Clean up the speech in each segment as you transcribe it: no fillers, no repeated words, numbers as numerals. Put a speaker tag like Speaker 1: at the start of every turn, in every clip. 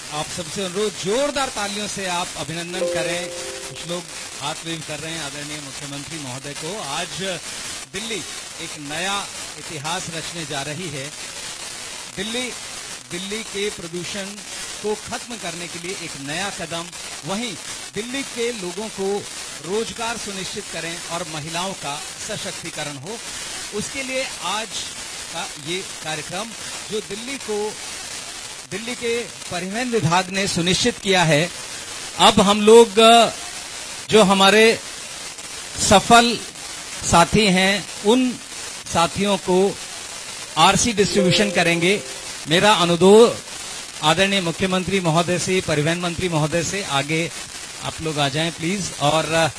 Speaker 1: आप सबसे अनुरोध, जोरदार तालियों से आप अभिनंदन करें। कुछ लोग हाथ वेव कर रहे हैं आदरणीय मुख्यमंत्री महोदय को। आज दिल्ली एक नया इतिहास रचने जा रही है। दिल्ली के प्रदूषण को खत्म करने के लिए एक नया कदम, वहीं दिल्ली के लोगों को रोजगार सुनिश्चित करें और महिलाओं का सशक्तिकरण हो, उसके लिए आज का ये कार्यक्रम जो दिल्ली के परिवहन विभाग ने सुनिश्चित किया है। अब हम लोग जो हमारे सफल साथी हैं उन साथियों को आरसी डिस्ट्रीब्यूशन करेंगे। मेरा अनुरोध आदरणीय मुख्यमंत्री महोदय से, परिवहन मंत्री महोदय से, आगे आप लोग आ जाएं प्लीज। और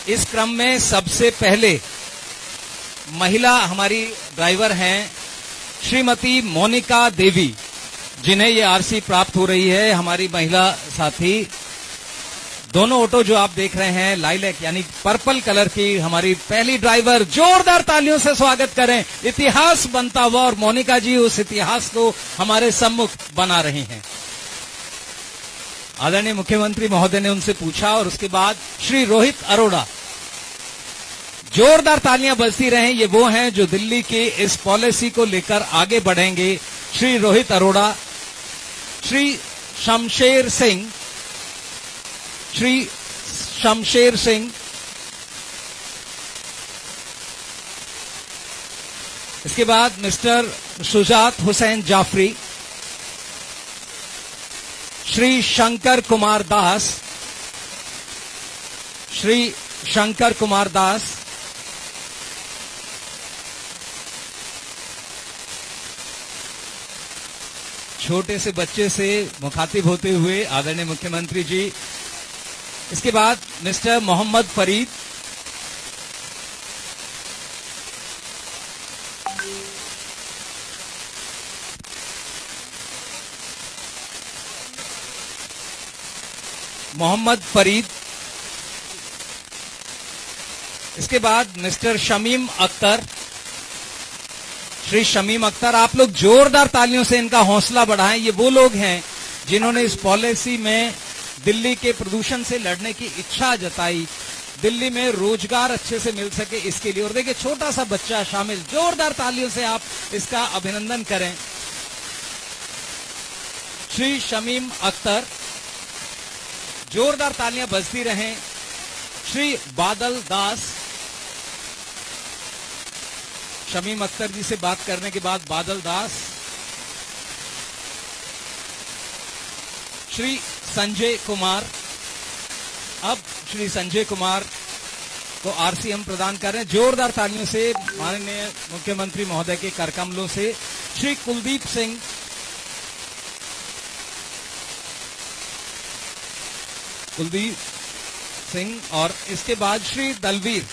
Speaker 1: इस क्रम में सबसे पहले महिला हमारी ड्राइवर हैं श्रीमती मोनिका देवी, जिन्हें ये आरसी प्राप्त हो रही है। हमारी महिला साथी, दोनों ऑटो जो आप देख रहे हैं लाइलैक यानी पर्पल कलर की, हमारी पहली ड्राइवर, जोरदार तालियों से स्वागत करें। इतिहास बनता हुआ, और मोनिका जी उस इतिहास को हमारे सम्मुख बना रही हैं। आदरणीय मुख्यमंत्री महोदय ने उनसे पूछा, और उसके बाद श्री रोहित अरोड़ा, जोरदार तालियां बजती रहें। ये वो हैं जो दिल्ली की इस पॉलिसी को लेकर आगे बढ़ेंगे। श्री रोहित अरोड़ा, श्री शमशेर सिंह, इसके बाद मिस्टर शुजात हुसैन जाफरी, श्री शंकर कुमार दास, छोटे से बच्चे से मुखातिब होते हुए आदरणीय मुख्यमंत्री जी। इसके बाद मिस्टर मोहम्मद फरीद, इसके बाद मिस्टर शमीम अख्तर, श्री शमीम अख्तर। आप लोग जोरदार तालियों से इनका हौसला बढ़ाएं। ये वो लोग हैं जिन्होंने इस पॉलिसी में दिल्ली के प्रदूषण से लड़ने की इच्छा जताई, दिल्ली में रोजगार अच्छे से मिल सके इसके लिए। और देखिए छोटा सा बच्चा शामिल, जोरदार तालियों से आप इसका अभिनंदन करें। श्री शमीम अख्तर, जोरदार तालियां बजती रहें। श्री बादल दास, शमीम अख्तर जी से बात करने के बाद बादल दास, श्री संजय कुमार। अब श्री संजय कुमार को आरसी हम प्रदान कर रहे हैं, जोरदार तालियों से माननीय मुख्यमंत्री महोदय के करकमलों से। श्री कुलदीप सिंह, और इसके बाद श्री दलवीर,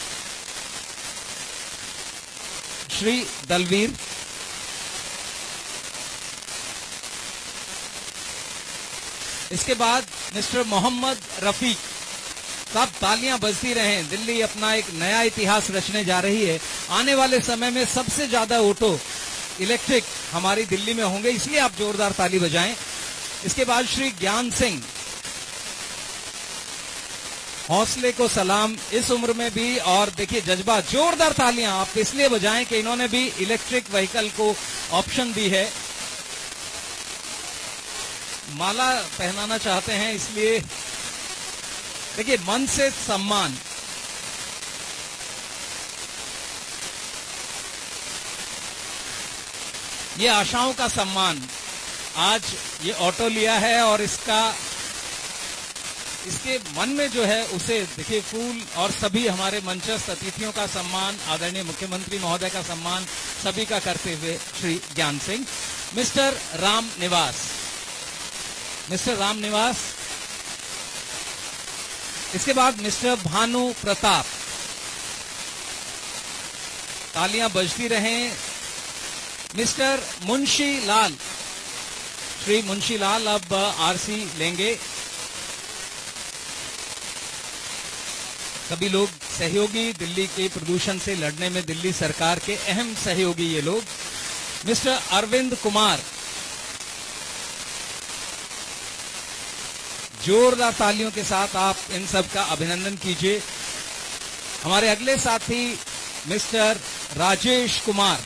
Speaker 1: इसके बाद मिस्टर मोहम्मद रफीक। सब तालियां बजती रहें। दिल्ली अपना एक नया इतिहास रचने जा रही है। आने वाले समय में सबसे ज्यादा ऑटो इलेक्ट्रिक हमारी दिल्ली में होंगे, इसलिए आप जोरदार ताली बजाएं। इसके बाद श्री ज्ञान सिंह, हौसले को सलाम इस उम्र में भी, और देखिए जज्बा, जोरदार तालियां आप इसलिए बजाएं कि इन्होंने भी इलेक्ट्रिक व्हीकल को ऑप्शन दी है। माला पहनाना चाहते हैं, इसलिए देखिए मन से सम्मान। ये आशाओं का सम्मान। आज ये ऑटो लिया है और इसके मन में जो है उसे देखिए फूल, और सभी हमारे मंचस्थ अतिथियों का सम्मान, आदरणीय मुख्यमंत्री महोदय का सम्मान, सभी का करते हुए श्री ज्ञान सिंह। मिस्टर राम निवास, इसके बाद मिस्टर भानु प्रताप। तालियां बजती रहें। मिस्टर मुंशी लाल, श्री मुंशी लाल अब आरसी लेंगे। सभी लोग सहयोगी, दिल्ली के प्रदूषण से लड़ने में दिल्ली सरकार के अहम सहयोगी ये लोग। मिस्टर अरविंद कुमार, जोरदार तालियों के साथ आप इन सब का अभिनंदन कीजिए। हमारे अगले साथी मिस्टर राजेश कुमार।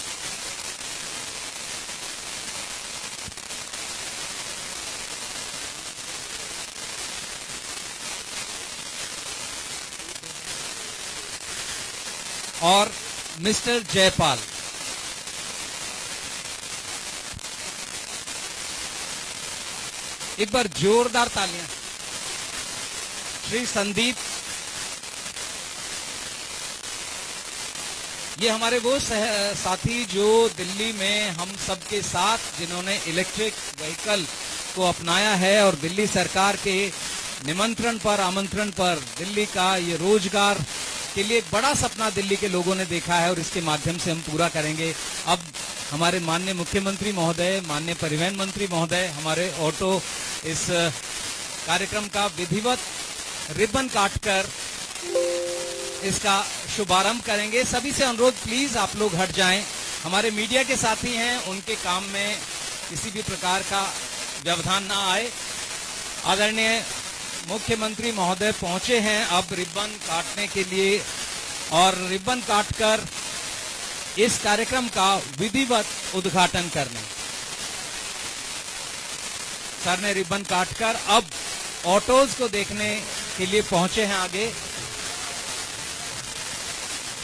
Speaker 1: और मिस्टर जयपाल। एक बार जोरदार तालियां। श्री संदीप, ये हमारे वो साथी जो दिल्ली में हम सबके साथ जिन्होंने इलेक्ट्रिक व्हीकल को अपनाया है और दिल्ली सरकार के निमंत्रण पर, आमंत्रण पर दिल्ली का ये रोजगार के लिए एक बड़ा सपना दिल्ली के लोगों ने देखा है और इसके माध्यम से हम पूरा करेंगे। अब हमारे माननीय मुख्यमंत्री महोदय, माननीय परिवहन मंत्री महोदय हमारे ऑटो इस कार्यक्रम का विधिवत रिबन काटकर इसका शुभारंभ करेंगे। सभी से अनुरोध, प्लीज आप लोग हट जाएं। हमारे मीडिया के साथी हैं, उनके काम में किसी भी प्रकार का व्यवधान ना आए। आदरणीय मुख्यमंत्री महोदय पहुंचे हैं अब रिबन काटने के लिए और रिबन काटकर इस कार्यक्रम का विधिवत उद्घाटन करने। सर ने रिबन काटकर अब ऑटोज को देखने के लिए पहुंचे हैं आगे।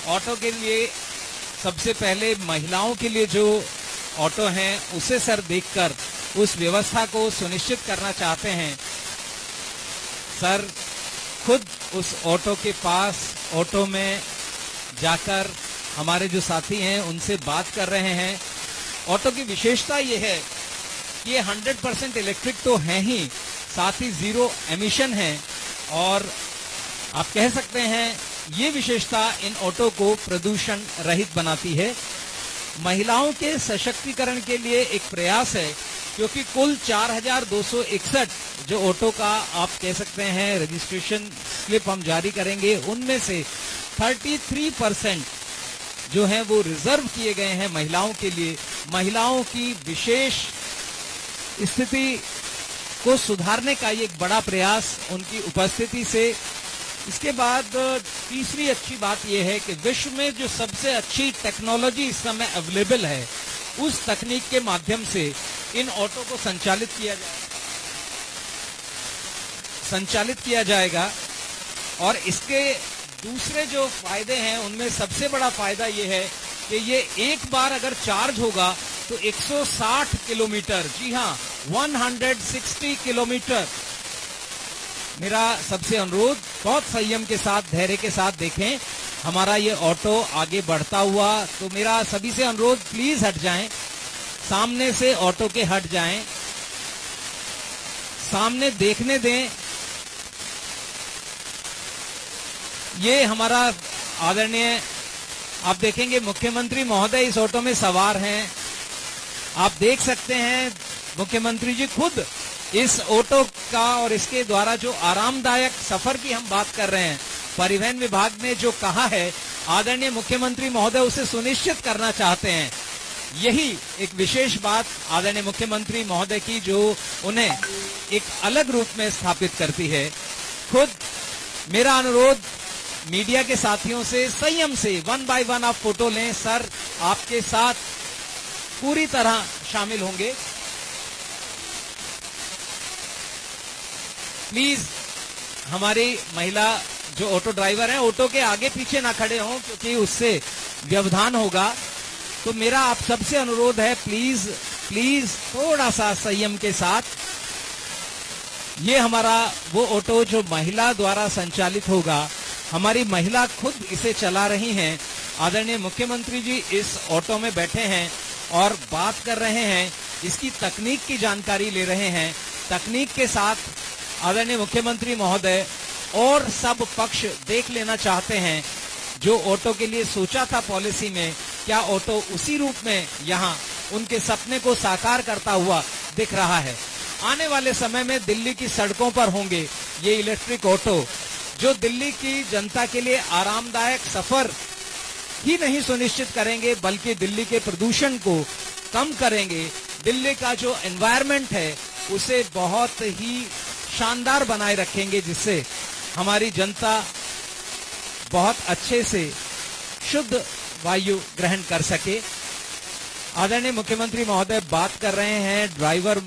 Speaker 1: ऑटो के लिए सबसे पहले महिलाओं के लिए जो ऑटो हैं उसे सर देखकर उस व्यवस्था को सुनिश्चित करना चाहते हैं। सर खुद उस ऑटो के पास ऑटो में जाकर हमारे जो साथी हैं उनसे बात कर रहे हैं। ऑटो की विशेषता ये है कि ये 100% इलेक्ट्रिक तो है ही, साथ ही जीरो एमिशन है और आप कह सकते हैं ये विशेषता इन ऑटो को प्रदूषण रहित बनाती है। महिलाओं के सशक्तिकरण के लिए एक प्रयास है, क्योंकि कुल 4261 जो ऑटो का आप कह सकते हैं रजिस्ट्रेशन स्लिप हम जारी करेंगे, उनमें से 33% जो है वो रिजर्व किए गए हैं महिलाओं के लिए। महिलाओं की विशेष स्थिति को सुधारने का ये एक बड़ा प्रयास उनकी उपस्थिति से। इसके बाद तीसरी अच्छी बात यह है कि विश्व में जो सबसे अच्छी टेक्नोलॉजी इस समय अवेलेबल है, उस तकनीक के माध्यम से इन ऑटो को संचालित किया जाएगा। और इसके दूसरे जो फायदे हैं उनमें सबसे बड़ा फायदा ये है कि ये एक बार अगर चार्ज होगा तो 160 किलोमीटर, जी हाँ 160 किलोमीटर। मेरा सबसे अनुरोध, बहुत संयम के साथ, धैर्य के साथ देखें हमारा ये ऑटो आगे बढ़ता हुआ। तो मेरा सभी से अनुरोध, प्लीज हट जाएं, सामने से ऑटो के हट जाएं, सामने देखने दें। ये हमारा आदरणीय, आप देखेंगे मुख्यमंत्री महोदय इस ऑटो में सवार हैं। आप देख सकते हैं मुख्यमंत्री जी खुद इस ऑटो का और इसके द्वारा जो आरामदायक सफर की हम बात कर रहे हैं, परिवहन विभाग ने जो कहा है, आदरणीय मुख्यमंत्री महोदय उसे सुनिश्चित करना चाहते हैं। यही एक विशेष बात आदरणीय मुख्यमंत्री महोदय की जो उन्हें एक अलग रूप में स्थापित करती है। खुद मेरा अनुरोध मीडिया के साथियों से, संयम से 1 बाय 1 आप फोटो लें। सर आपके साथ पूरी तरह शामिल होंगे। प्लीज हमारी महिला जो ऑटो ड्राइवर हैं, ऑटो के आगे पीछे ना खड़े हों, क्योंकि उससे व्यवधान होगा। तो मेरा आप सबसे अनुरोध है, प्लीज थोड़ा सा संयम के साथ। ये हमारा वो ऑटो जो महिला द्वारा संचालित होगा, हमारी महिला खुद इसे चला रही हैं। आदरणीय मुख्यमंत्री जी इस ऑटो में बैठे हैं और बात कर रहे हैं, इसकी तकनीक की जानकारी ले रहे हैं। तकनीक के साथ आदरणीय मुख्यमंत्री महोदय और सब पक्ष देख लेना चाहते हैं। जो ऑटो के लिए सोचा था पॉलिसी में, क्या ऑटो उसी रूप में यहाँ उनके सपने को साकार करता हुआ दिख रहा है। आने वाले समय में दिल्ली की सड़कों पर होंगे ये इलेक्ट्रिक ऑटो, जो दिल्ली की जनता के लिए आरामदायक सफर ही नहीं सुनिश्चित करेंगे, बल्कि दिल्ली के प्रदूषण को कम करेंगे। दिल्ली का जो एनवायरनमेंट है उसे बहुत ही शानदार बनाए रखेंगे, जिससे हमारी जनता बहुत अच्छे से शुद्ध वायु ग्रहण कर सके। आदरणीय मुख्यमंत्री महोदय बात कर रहे हैं ड्राइवर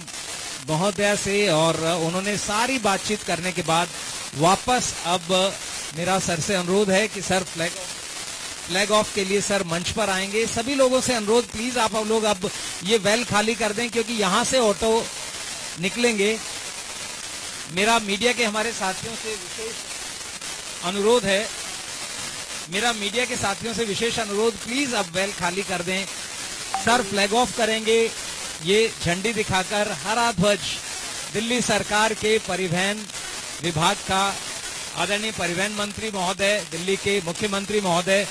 Speaker 1: महोदय से, और उन्होंने सारी बातचीत करने के बाद वापस अब मेरा सर से अनुरोध है कि सर फ्लैग ऑफ के लिए सर मंच पर आएंगे। सभी लोगों से अनुरोध, प्लीज आप लोग अब ये वेल खाली कर दें, क्योंकि यहां से ऑटो निकलेंगे। मेरा मीडिया के हमारे साथियों से विशेष अनुरोध है, प्लीज अब वेल खाली कर दें। सर फ्लैग ऑफ करेंगे, ये झंडी दिखाकर हरा ध्वज दिल्ली सरकार के परिवहन विभाग का, आदरणीय परिवहन मंत्री महोदय, दिल्ली के मुख्यमंत्री महोदय,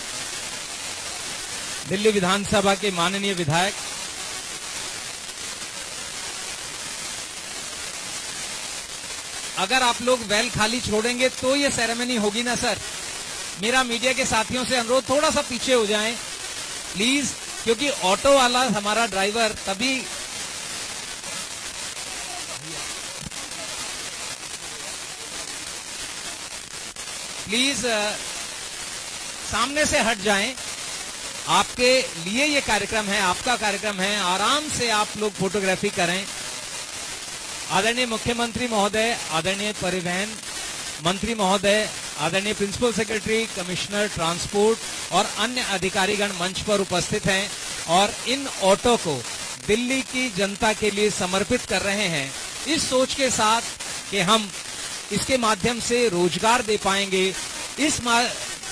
Speaker 1: दिल्ली विधानसभा के माननीय विधायक, अगर आप लोग वेल खाली छोड़ेंगे तो ये सेरेमनी होगी ना सर। मेरा मीडिया के साथियों से अनुरोध, थोड़ा सा पीछे हो जाएं प्लीज, क्योंकि ऑटो वाला हमारा ड्राइवर तभी प्लीज सामने से हट जाएं। आपके लिए ये कार्यक्रम है, आपका कार्यक्रम है, आराम से आप लोग फोटोग्राफी करें। आदरणीय मुख्यमंत्री महोदय, आदरणीय परिवहन मंत्री महोदय, आदरणीय प्रिंसिपल सेक्रेटरी, कमिश्नर ट्रांसपोर्ट और अन्य अधिकारीगण मंच पर उपस्थित हैं और इन ऑटो को दिल्ली की जनता के लिए समर्पित कर रहे हैं, इस सोच के साथ कि हम इसके माध्यम से रोजगार दे पाएंगे। इस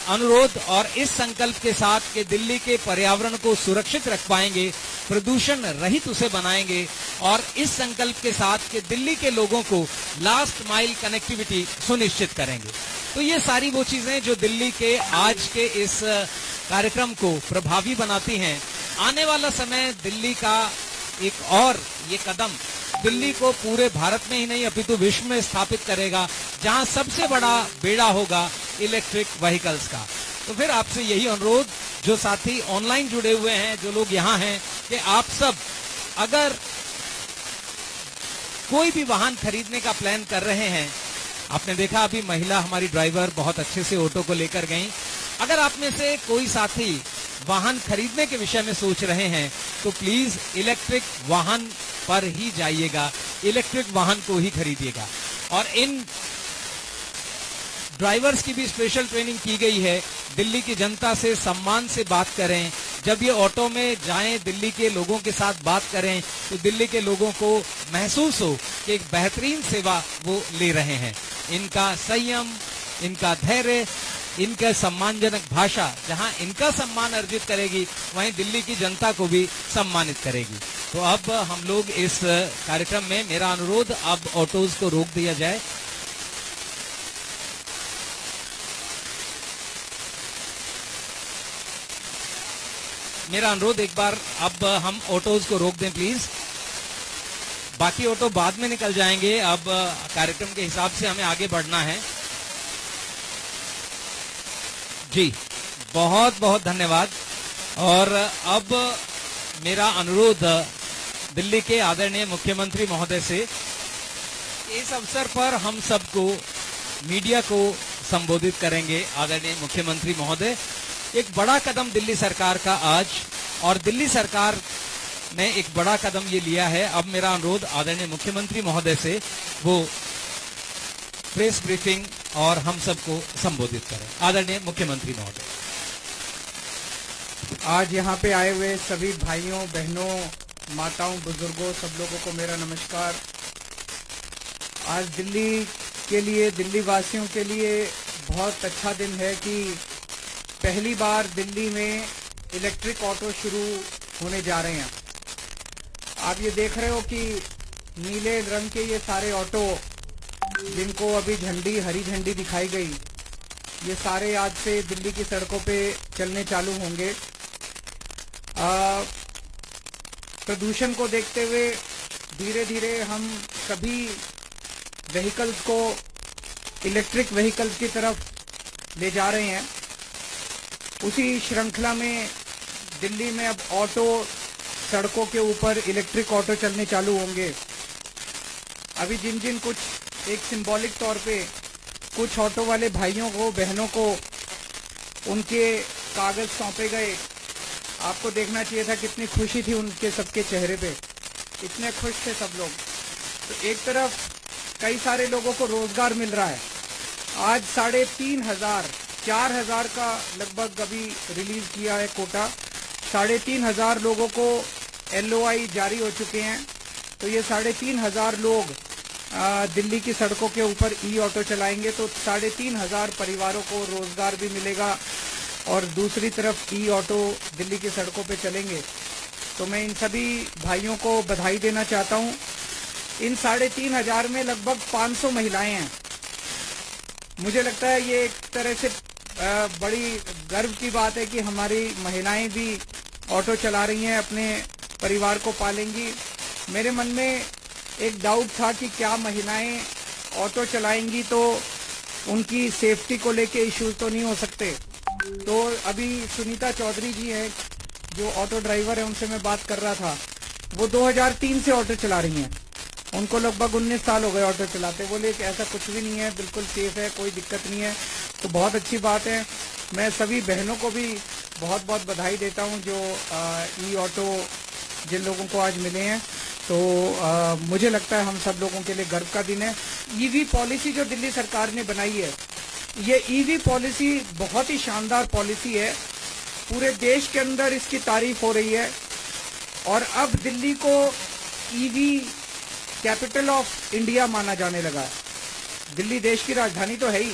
Speaker 1: अनुरोध और इस संकल्प के साथ कि दिल्ली के पर्यावरण को सुरक्षित रख पाएंगे, प्रदूषण रहित उसे बनाएंगे, और इस संकल्प के साथ कि दिल्ली के लोगों को लास्ट माइल कनेक्टिविटी सुनिश्चित करेंगे। तो ये सारी वो चीजें जो दिल्ली के आज के इस कार्यक्रम को प्रभावी बनाती हैं। आने वाला समय दिल्ली का एक और ये कदम दिल्ली को पूरे भारत में ही नहीं अपितु विश्व में स्थापित करेगा, जहां सबसे बड़ा बेड़ा होगा इलेक्ट्रिक व्हीकल्स का। तो फिर आपसे यही अनुरोध, जो साथी ऑनलाइन जुड़े हुए हैं, जो लोग यहाँ हैं, कि आप सब अगर कोई भी वाहन खरीदने का प्लान कर रहे हैं, आपने देखा अभी महिला हमारी ड्राइवर बहुत अच्छे से ऑटो को लेकर गई। अगर आप में से कोई साथी वाहन खरीदने के विषय में सोच रहे हैं तो प्लीज इलेक्ट्रिक वाहन पर ही जाइएगा, इलेक्ट्रिक वाहन को ही खरीदिएगा। और इन ड्राइवर्स की भी स्पेशल ट्रेनिंग की गई है। दिल्ली की जनता से सम्मान से बात करें, जब ये ऑटो में जाएं, दिल्ली के लोगों के साथ बात करें, तो दिल्ली के लोगों को महसूस हो कि एक बेहतरीन सेवा वो ले रहे हैं। इनका संयम, इनका धैर्य, इनका सम्मानजनक भाषा जहां इनका सम्मान अर्जित करेगी, वहीं दिल्ली की जनता को भी सम्मानित करेगी। तो अब हम लोग इस कार्यक्रम में, मेरा अनुरोध, अब ऑटोज को रोक दिया जाए। मेरा अनुरोध एक बार अब हम ऑटोज को रोक दें प्लीज। बाकी ऑटो बाद में निकल जाएंगे, अब कार्यक्रम के हिसाब से हमें आगे बढ़ना है। जी बहुत बहुत धन्यवाद। और अब मेरा अनुरोध दिल्ली के आदरणीय मुख्यमंत्री महोदय से, इस अवसर पर हम सबको, मीडिया को संबोधित करेंगे। आदरणीय मुख्यमंत्री महोदय, एक बड़ा कदम दिल्ली सरकार का आज, और दिल्ली सरकार ने एक बड़ा कदम ये लिया है। अब मेरा अनुरोध आदरणीय मुख्यमंत्री महोदय से, वो प्रेस ब्रीफिंग और हम सबको संबोधित करें। आदरणीय मुख्यमंत्री महोदय।
Speaker 2: आज यहाँ पे आए हुए सभी भाइयों, बहनों, माताओं, बुजुर्गों, सब लोगों को मेरा नमस्कार। आज दिल्ली के लिए, दिल्ली वासियों के लिए बहुत अच्छा दिन है कि पहली बार दिल्ली में इलेक्ट्रिक ऑटो शुरू होने जा रहे हैं। आप ये देख रहे हो कि नीले रंग के ये सारे ऑटो, जिनको अभी झंडी, हरी झंडी दिखाई गई, ये सारे आज से दिल्ली की सड़कों पे चलने चालू होंगे। प्रदूषण को देखते हुए धीरे धीरे हम सभी व्हीकल्स को इलेक्ट्रिक व्हीकल्स की तरफ ले जा रहे हैं। उसी श्रृंखला में दिल्ली में अब ऑटो, सड़कों के ऊपर इलेक्ट्रिक ऑटो चलने चालू होंगे। अभी जिन जिन कुछ एक सिंबॉलिक तौर पे कुछ ऑटो वाले भाइयों को, बहनों को उनके कागज सौंपे गए। आपको देखना चाहिए था कितनी खुशी थी उनके सबके चेहरे पे, इतने खुश थे सब लोग। तो एक तरफ कई सारे लोगों को रोजगार मिल रहा है। आज 3,500 4,000 का लगभग अभी रिलीज किया है कोटा। 3,500 लोगों को LOI जारी हो चुके हैं। तो ये 3,500 लोग दिल्ली की सड़कों के ऊपर ऑटो चलाएंगे तो 3,500 परिवारों को रोजगार भी मिलेगा और दूसरी तरफ ऑटो दिल्ली की सड़कों पे चलेंगे। तो मैं इन सभी भाइयों को बधाई देना चाहता हूं। इन 3,500 में लगभग 500 महिलाएं हैं। मुझे लगता है ये एक तरह से बड़ी गर्व की बात है कि हमारी महिलाएं भी ऑटो चला रही हैं, अपने परिवार को पालेंगी। मेरे मन में एक डाउट था कि क्या महिलाएं ऑटो चलाएंगी तो उनकी सेफ्टी को लेके इश्यूज तो नहीं हो सकते। तो अभी सुनीता चौधरी जी हैं जो ऑटो ड्राइवर है, उनसे मैं बात कर रहा था। वो 2003 से ऑटो चला रही हैं। उनको लगभग 19 साल हो गए ऑटो चलाते। बोले कि ऐसा कुछ भी नहीं है, बिल्कुल सेफ है, कोई दिक्कत नहीं है। तो बहुत अच्छी बात है। मैं सभी बहनों को भी बहुत बहुत बधाई देता हूं जो ऑटो जिन लोगों को आज मिले हैं। तो मुझे लगता है हम सब लोगों के लिए गर्व का दिन है। EV पॉलिसी जो दिल्ली सरकार ने बनाई है, ये EV पॉलिसी बहुत ही शानदार पॉलिसी है। पूरे देश के अंदर इसकी तारीफ हो रही है और अब दिल्ली को EV कैपिटल ऑफ इंडिया माना जाने लगा है। दिल्ली देश की राजधानी तो है ही,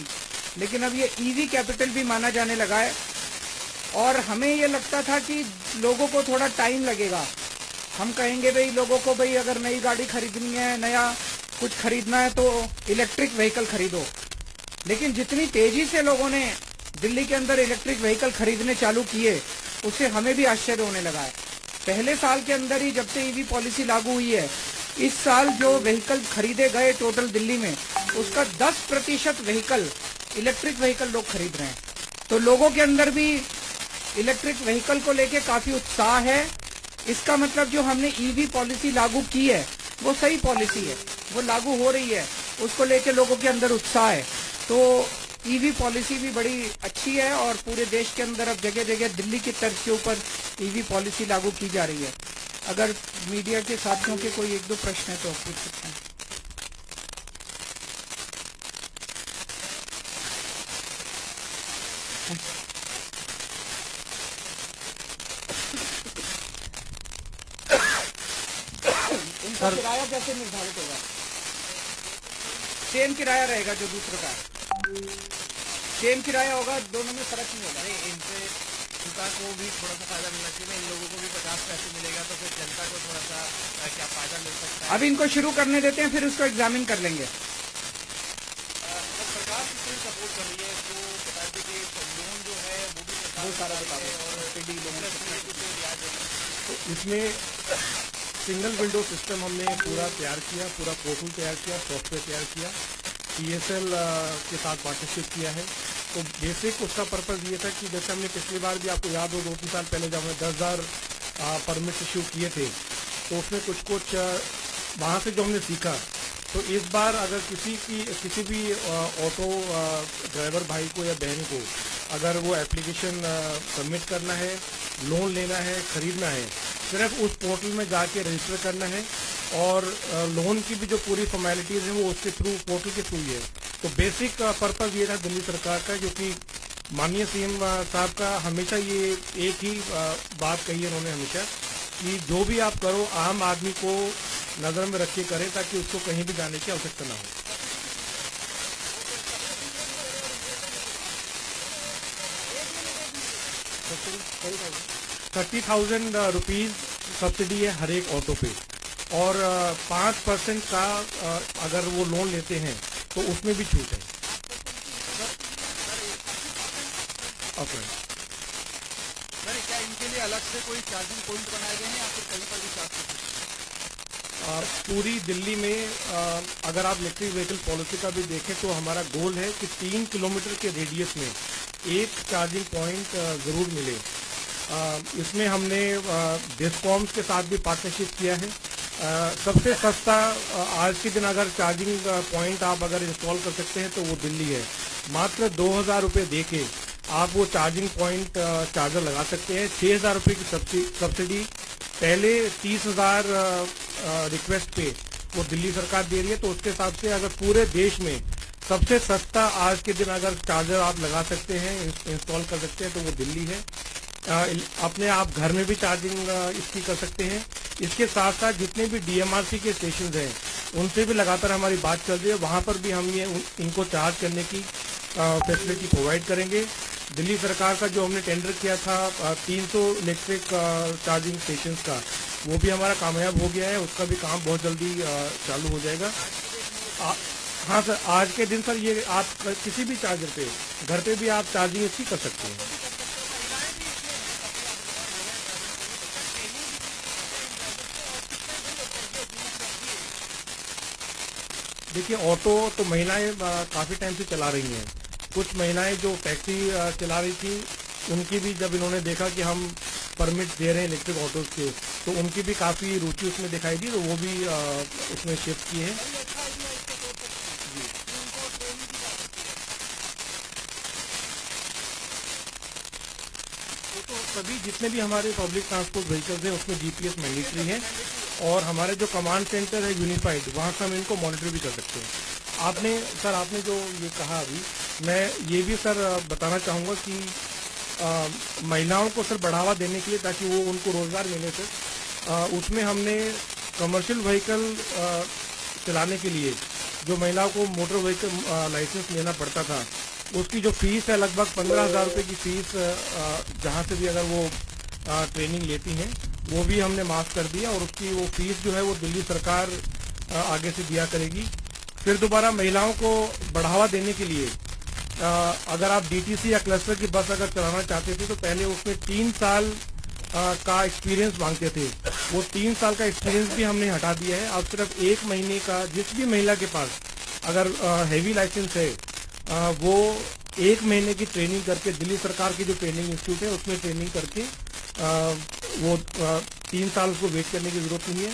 Speaker 2: लेकिन अब ये EV कैपिटल भी माना जाने लगा है। और हमें ये लगता था कि लोगों को थोड़ा टाइम लगेगा। हम कहेंगे भाई लोगों को, भाई अगर नई गाड़ी खरीदनी है, नया कुछ खरीदना है तो इलेक्ट्रिक व्हीकल खरीदो। लेकिन जितनी तेजी से लोगों ने दिल्ली के अंदर इलेक्ट्रिक व्हीकल खरीदने चालू किए, उससे हमें भी आश्चर्य होने लगा है। पहले साल के अंदर ही जब से EV पॉलिसी लागू हुई है, इस साल जो व्हीकल खरीदे गए टोटल दिल्ली में, उसका 10% व्हीकल इलेक्ट्रिक व्हीकल लोग खरीद रहे हैं। तो लोगों के अंदर भी इलेक्ट्रिक व्हीकल को लेके काफी उत्साह है। इसका मतलब जो हमने EV पॉलिसी लागू की है वो सही पॉलिसी है, वो लागू हो रही है, उसको लेके लोगों के अंदर उत्साह है। तो EV पॉलिसी भी बड़ी अच्छी है और पूरे देश के अंदर अब जगह जगह दिल्ली की तर्ज के ऊपर EV पॉलिसी लागू की जा रही है। अगर मीडिया के साथियों के कोई 1-2 प्रश्न है तो पूछ सकते हैं। इनका किराया कैसे निर्धारित होगा? सेम किराया रहेगा जो दूसरों का है, सेम किराया होगा, दोनों में फर्क नहीं होगा।
Speaker 3: नहीं, इनसे जनता को भी थोड़ा सा फायदा मिलना चाहिए। इन लोगों को भी 50 पैसे मिलेगा तो फिर जनता को थोड़ा सा क्या फायदा मिल सकता है।
Speaker 2: अब इनको शुरू करने देते हैं, फिर उसको एग्जामिन कर लेंगे।
Speaker 3: सरकार की पूरी सपोर्ट कर रही है तो बता दें कि लोन जो है वो भी
Speaker 2: वो सारा बता दें।
Speaker 3: और
Speaker 4: इसमें सिंगल विंडो सिस्टम हमने पूरा तैयार किया, पूरा पोर्टल तैयार किया, सॉफ्टवेयर तैयार किया, PSL के साथ पार्टनरशिप किया है। तो बेसिक उसका पर्पज़ ये था कि जैसे हमने पिछली बार भी, आपको याद हो 2-3 साल पहले जब हमने 10,000 परमिट इशू किए थे, तो उसमें कुछ वहाँ से जो हमने सीखा, तो इस बार अगर किसी भी ऑटो ड्राइवर भाई को या बहन को अगर वो एप्लीकेशन सबमिट करना है, लोन लेना है, खरीदना है, सिर्फ उस पोर्टल में जाके रजिस्टर करना है और लोन की भी जो पूरी फॉर्मेलिटीज़ हैं वो उसके थ्रू, पोर्टल के थ्रू ही है। तो बेसिक पर्पज़ ये था दिल्ली सरकार का, जो कि माननीय CM साहब का हमेशा ये एक ही बात कही है उन्होंने हमेशा, कि जो भी आप करो आम आदमी को नज़र में रख के करें ताकि उसको कहीं भी जाने की आवश्यकता ना हो। 30,000 रुपीज़ सब्सिडी है हर एक ऑटो पे और 5% का अगर वो लोन लेते हैं तो उसमें भी छूट है।
Speaker 3: सर, क्या इनके लिए अलग से कोई चार्जिंग पॉइंट बनाए गए हैं या फिर कहीं पर भी चार्ज?
Speaker 4: पूरी दिल्ली में अगर आप इलेक्ट्रिक व्हीकल पॉलिसी का भी देखें तो हमारा गोल है कि 3 किलोमीटर के रेडियस में एक चार्जिंग पॉइंट ज़रूर मिले। इसमें हमने डिस्कॉम्स के साथ भी पार्टनरशिप किया है सबसे सस्ता आज के दिन अगर चार्जिंग पॉइंट आप अगर इंस्टॉल कर सकते हैं तो वो दिल्ली है। मात्र 2,000 रुपये दे के आप वो चार्जिंग पॉइंट चार्जर लगा सकते हैं। 6,000 रुपये की सब्सिडी पहले 30,000 रिक्वेस्ट पे वो दिल्ली सरकार दे रही है। तो उसके हिसाब से अगर पूरे देश में सबसे सस्ता आज के दिन अगर चार्जर आप लगा सकते हैं, इंस्टॉल कर सकते हैं, तो वो दिल्ली है। अपने आप घर में भी चार्जिंग इसकी कर सकते हैं। इसके साथ साथ जितने भी डीएमआरसी के स्टेशन हैं उनसे भी लगातार हमारी बात चल रही है, वहां पर भी हम इनको चार्ज करने की फैसिलिटी प्रोवाइड करेंगे। दिल्ली सरकार का जो हमने टेंडर किया था 300 इलेक्ट्रिक चार्जिंग स्टेशन का, वो भी हमारा कामयाब हो गया है। उसका भी काम बहुत जल्दी चालू हो जाएगा। हाँ सर, आज के दिन सर ये आप किसी भी चार्जर पे घर पे भी आप चार्जिंग इसकी कर सकते हैं। देखिए, ऑटो तो महिलाएं काफी टाइम से चला रही हैं। कुछ महिलाएं जो टैक्सी चला रही थी, उनकी भी जब इन्होंने देखा कि हम परमिट दे रहे हैं इलेक्ट्रिक ऑटोज के, तो उनकी भी काफी रुचि उसमें दिखाई दी, तो वो भी उसमें शिफ्ट की है। तो सभी जितने भी हमारे पब्लिक ट्रांसपोर्ट व्हीकल्स हैं उसमें जीपीएस मैंडेटरी है, और हमारे जो कमांड सेंटर है यूनिफाइड, वहाँ से हम इनको मॉनिटर भी कर सकते हैं। आपने जो ये कहा अभी, मैं ये भी सर बताना चाहूँगा कि महिलाओं को सर बढ़ावा देने के लिए, ताकि वो उनको रोजगार मिले सर, उसमें हमने कमर्शियल व्हीकल चलाने के लिए जो महिलाओं को मोटर व्हीकल लाइसेंस लेना पड़ता था, उसकी जो फीस है लगभग 15,000 रुपये की फीस, जहाँ से भी अगर वो ट्रेनिंग लेती हैं, वो भी हमने माफ कर दिया, और उसकी वो फीस जो है वो दिल्ली सरकार आगे से दिया करेगी। फिर दोबारा महिलाओं को बढ़ावा देने के लिए अगर आप डीटीसी या क्लस्टर की बस अगर चलाना चाहते थे, तो पहले उसमें 3 साल का एक्सपीरियंस मांगते थे। वो 3 साल का एक्सपीरियंस भी हमने हटा दिया है। अब सिर्फ 1 महीने का, जिस भी महिला के पास अगर हैवी लाइसेंस है, वो 1 महीने की ट्रेनिंग करके, दिल्ली सरकार की जो ट्रेनिंग इंस्टीट्यूट है उसमें ट्रेनिंग करके वो 3 साल उसको वेट करने की जरूरत नहीं है।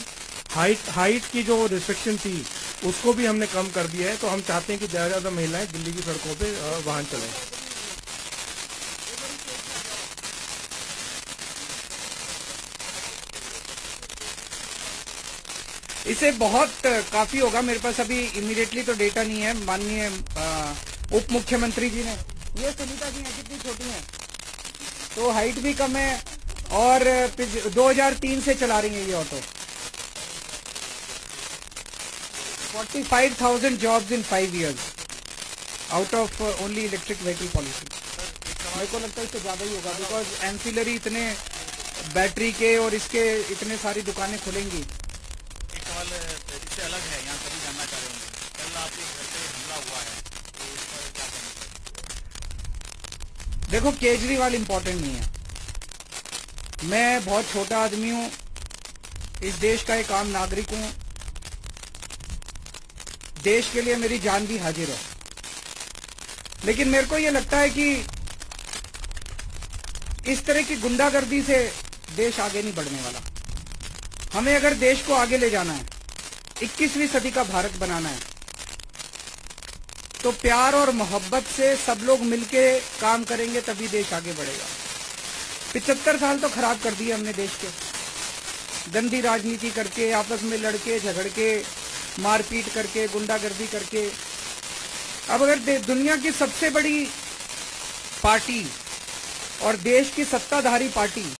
Speaker 4: हाइट की जो रिस्ट्रिक्शन थी उसको भी हमने कम कर दिया है। तो हम चाहते हैं कि ज्यादा ज्यादा महिलाएं दिल्ली की सड़कों पे वाहन चलाएं।
Speaker 2: इसे बहुत काफी होगा। मेरे पास अभी इमीडिएटली तो डेटा नहीं है। माननीय उप मुख्यमंत्री जी ने, ये सुनीता जी हैं, कितनी छोटी हैं, तो हाइट भी कम है, और 2003 से चला रही है ये auto. 45,000 jobs in 5 years out of only electric vehicle policy. मेरे को लगता है इससे ज्यादा ही होगा, बिकॉज एंसिलरी इतने बैटरी के और इसके इतने सारी दुकानें खुलेंगी।
Speaker 3: एक सवाल इससे अलग है, यहाँ सभी जानना चाह रहे होंगे, कल आपके घर पे हमला हुआ है, तो इस पर क्या कहना?
Speaker 2: देखो, केजरीवाल इम्पोर्टेंट नहीं है। मैं बहुत छोटा आदमी हूं, इस देश का एक आम नागरिक हूं। देश के लिए मेरी जान भी हाजिर है, लेकिन मेरे को यह लगता है कि इस तरह की गुंडागर्दी से देश आगे नहीं बढ़ने वाला। हमें अगर देश को आगे ले जाना है, 21वीं सदी का भारत बनाना है, तो प्यार और मोहब्बत से सब लोग मिलके काम करेंगे, तभी देश आगे बढ़ेगा। 75 साल तो खराब कर दिए हमने देश के, गंदी राजनीति करके, आपस में लड़के झगड़ के, मारपीट करके, गुंडागर्दी करके। अब अगर दुनिया की सबसे बड़ी पार्टी और देश की सत्ताधारी पार्टी